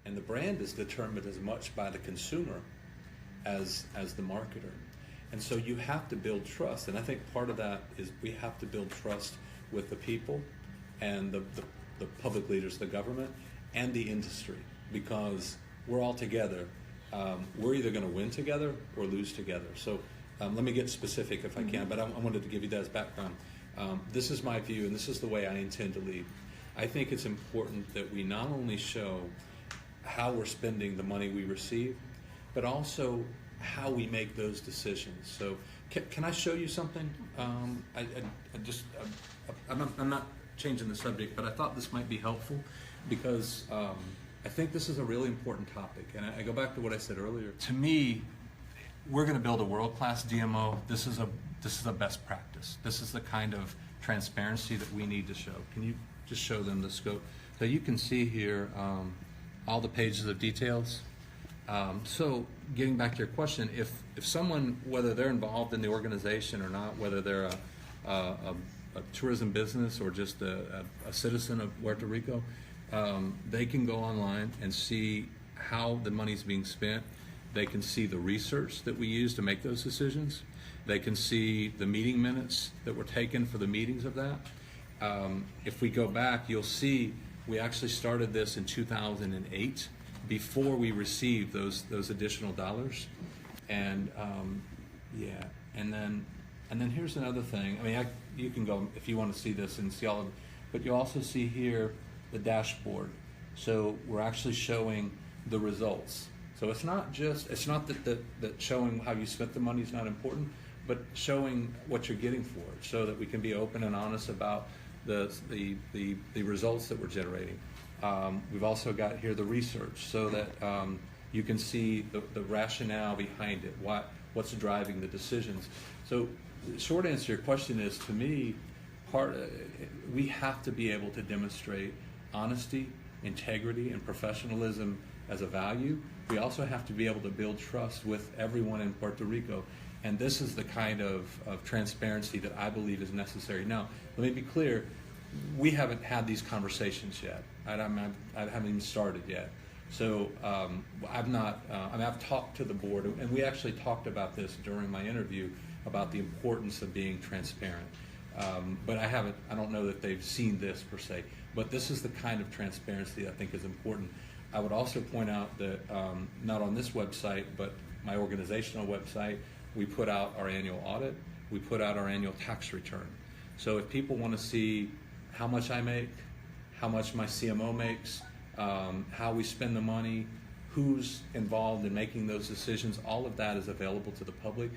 And the brand is determined as much by the consumer as the marketer. And so you have to build trust. And I think part of that is we have to build trust with the people and the public leaders, the government, and the industry, because we're all together. We're either going to win together or lose together. So let me get specific if I can, but I wanted to give you that as background. This is my view, and this is the way I intend to lead. I think it's important that we not only show how we're spending the money we receive, but also how we make those decisions. So can I show you something? I'm not changing the subject, but I thought this might be helpful because I think this is a really important topic. And I go back to what I said earlier. To me, we're going to build a world-class DMO. This is a best practice. This is the kind of transparency that we need to show. Can you just show them the scope? So you can see here all the pages of details. So getting back to your question, if someone, whether they're involved in the organization or not, whether they're a tourism business or just a citizen of Puerto Rico, they can go online and see how the money's being spent. They can see the research that we use to make those decisions. They can see the meeting minutes that were taken for the meetings of that. If we go back, you'll see we actually started this in 2008 before we received those additional dollars. And yeah, and then here's another thing. I mean, you can go if you want to see this and see all of it, but you also see here the dashboard. So we're actually showing the results. So it's not that showing how you spent the money is not important, but showing what you're getting for it, so that we can be open and honest about the results that we're generating. We've also got here the research, so that you can see the rationale behind it, what's driving the decisions. So the short answer to your question is, to me, we have to be able to demonstrate honesty, integrity, and professionalism as a value. We also have to be able to build trust with everyone in Puerto Rico. And this is the kind of transparency that I believe is necessary. Now, let me be clear, we haven't had these conversations yet. I haven't even started yet. So I've talked to the board, and we actually talked about this during my interview about the importance of being transparent. But I don't know that they've seen this per se. But this is the kind of transparency I think is important. I would also point out that not on this website, but my organizational website, we put out our annual audit, we put out our annual tax return. So if people want to see how much I make, how much my CMO makes, how we spend the money, who's involved in making those decisions, all of that is available to the public.